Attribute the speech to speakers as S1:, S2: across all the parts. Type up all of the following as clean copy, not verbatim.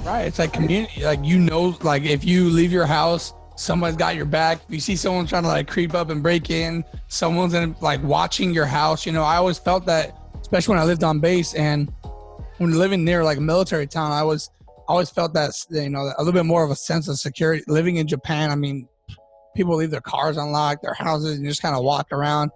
S1: Right. It's like community. Like, like if you leave your house, someone's got your back. If you see someone trying to like creep up and break in, someone's in like watching your house. I always felt that, especially when I lived on base and when living near like a military town, I always felt that, a little bit more of a sense of security. Living in Japan, I mean, people leave their cars unlocked, their houses, and just kind of walk around.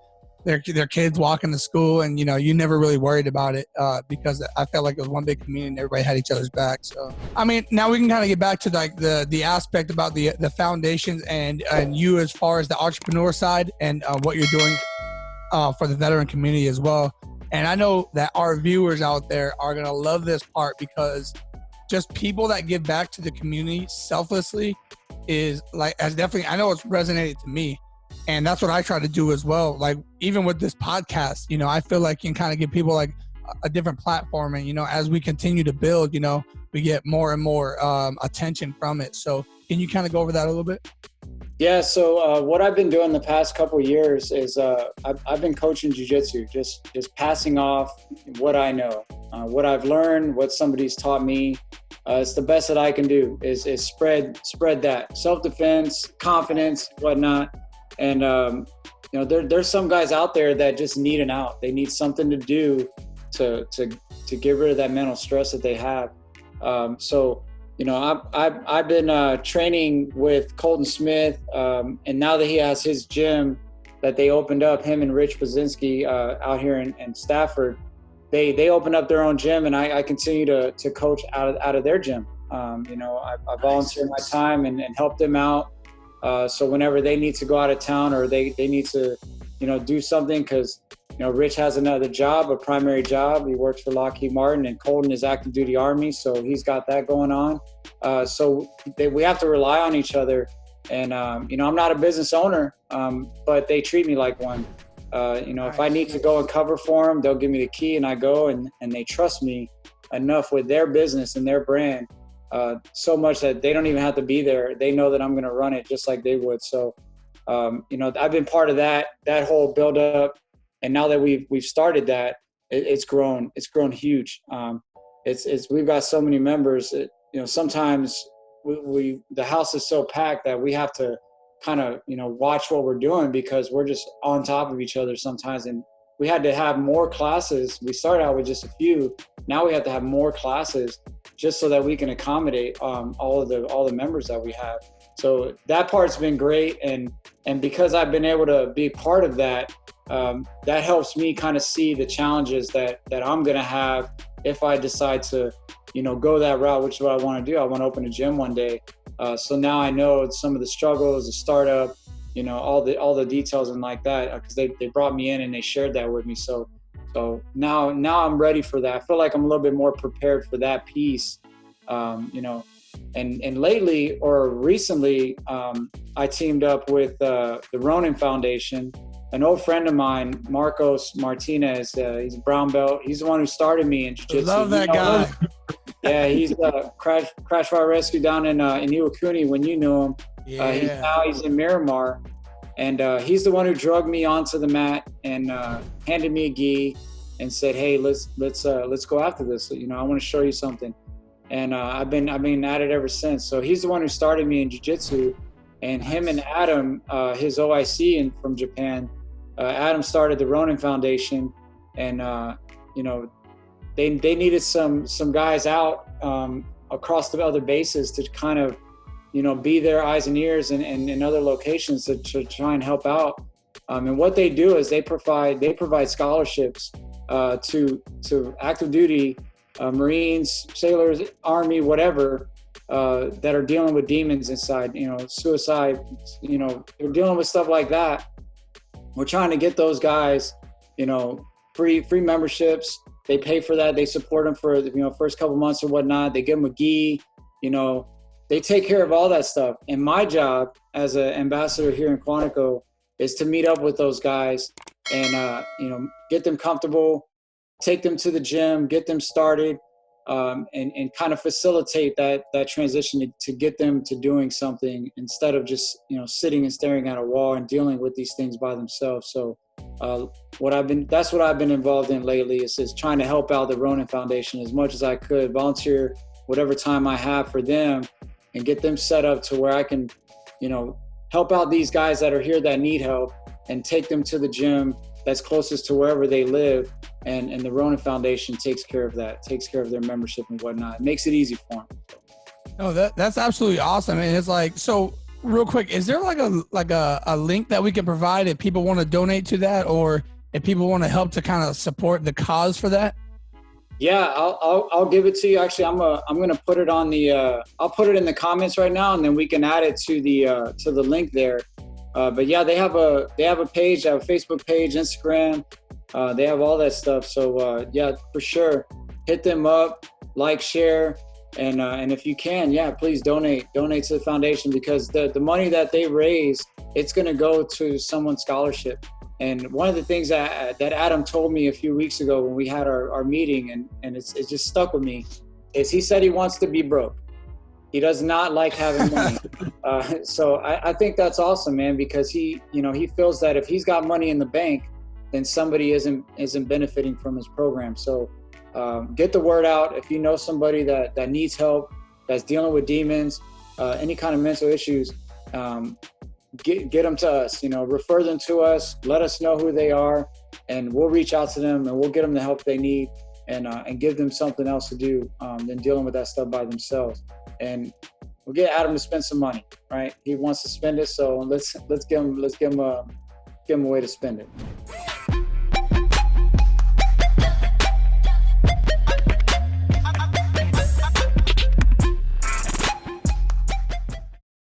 S1: Their kids walking to school, and you never really worried about it because I felt like it was one big community and everybody had each other's back. So I mean, now we can kind of get back to like the aspect about the foundations and you as far as the entrepreneur side and what you're doing for the veteran community as well. And I know that our viewers out there are gonna love this part because just people that give back to the community selflessly is like, as definitely, I know it's resonated to me. And that's what I try to do as well. Like, even with this podcast, I feel like you can kind of give people like a different platform. And, as we continue to build, we get more and more attention from it. So can you kind of go over that a little bit?
S2: Yeah. So what I've been doing the past couple of years is I've been coaching Jiu Jitsu, just passing off what I know, what I've learned, what somebody's taught me. It's the best that I can do is spread that self-defense, confidence, whatnot. And, there's some guys out there that just need an out. They need something to do to get rid of that mental stress that they have. So, I've been training with Colton Smith, and now that he has his gym that they opened up, him and Rich Bazinski out here in Stafford, they opened up their own gym, and I continue to coach out of their gym. I volunteer my time and help them out. So whenever they need to go out of town or they need to, do something, because, Rich has another job, a primary job. He works for Lockheed Martin, and Colton is active duty Army. So he's got that going on. So we have to rely on each other. And, I'm not a business owner, but they treat me like one. If I need to go and cover for them, they'll give me the key and I go, and they trust me enough with their business and their brand. So much that they don't even have to be there. They know that I'm going to run it just like they would. So, I've been part of that whole build up. And now that we've started that, it's grown huge. We've got so many members that, sometimes the house is so packed that we have to kind of, watch what we're doing because we're just on top of each other sometimes. And we had to have more classes. We started out with just a few. Now we have to have more classes just so that we can accommodate all the members that we have. So that part's been great, and because I've been able to be part of that, that helps me kind of see the challenges that I'm gonna have if I decide to, go that route, which is what I want to do. I want to open a gym one day. So now I know some of the struggles, the startup, all the details and like that, because they brought me in and they shared that with me. So now I'm ready for that. I feel like I'm a little bit more prepared for that piece, and lately or recently, I teamed up with the Ronin Foundation. An old friend of mine, Marcos Martinez, he's a brown belt. He's the one who started me in jiu-jitsu.
S1: Love that guy.
S2: Yeah, he's Crash Fire Rescue down in Iwakuni when you knew him.
S1: Yeah.
S2: He's in Miramar. And he's the one who drugged me onto the mat and handed me a gi and said, "Hey, let's go after this. I want to show you something." And I've been at it ever since. So he's the one who started me in jiu-jitsu, and him and Adam, his OIC from Japan, Adam started the Ronin Foundation, and they needed some guys out across the other bases to kind of be their eyes and ears in other locations to try and help out. And what they do is they provide scholarships to active duty Marines, sailors, Army, whatever, that are dealing with demons inside, suicide, they're dealing with stuff like that. We're trying to get those guys, free memberships. They pay for that. They support them for, first couple months or whatnot. They give them a gi, they take care of all that stuff. And my job as an ambassador here in Quantico is to meet up with those guys and, get them comfortable, take them to the gym, get them started, and kind of facilitate that transition to get them to doing something instead of just, sitting and staring at a wall and dealing with these things by themselves. So that's what I've been involved in lately is trying to help out the Ronin Foundation as much as I could, volunteer whatever time I have for them and get them set up to where I can, you know, help out these guys that are here that need help and take them to the gym that's closest to wherever they live. And the Ronin Foundation takes care of that, takes care of their membership and whatnot. It makes it easy for them.
S1: No, that's absolutely awesome. And it's like, so real quick, is there like a link that we can provide if people want to donate to that, or if people want to help to kind of support the cause for that?
S2: Yeah, I'll give it to you. Actually, I'm gonna put it on the I'll put it in the comments right now, and then we can add it to the link there. But yeah, they have a page, they have a Facebook page, Instagram. They have all that stuff. So yeah, for sure, hit them up, like, share, and if you can, yeah, please donate to the foundation, because the money that they raise, it's gonna go to someone's scholarship. And one of the things that Adam told me a few weeks ago when we had our meeting, and it's just stuck with me, is he said he wants to be broke. He does not like having money. So I think that's awesome, man, because he feels that if he's got money in the bank, then somebody isn't benefiting from his program. So get the word out. If you know somebody that needs help, that's dealing with demons, any kind of mental issues, get them to us, refer them to us, let us know who they are, and we'll reach out to them and we'll get them the help they need, and give them something else to do than dealing with that stuff by themselves. And we'll get Adam to spend some money, right? He wants to spend it, so let's give him a way to spend it.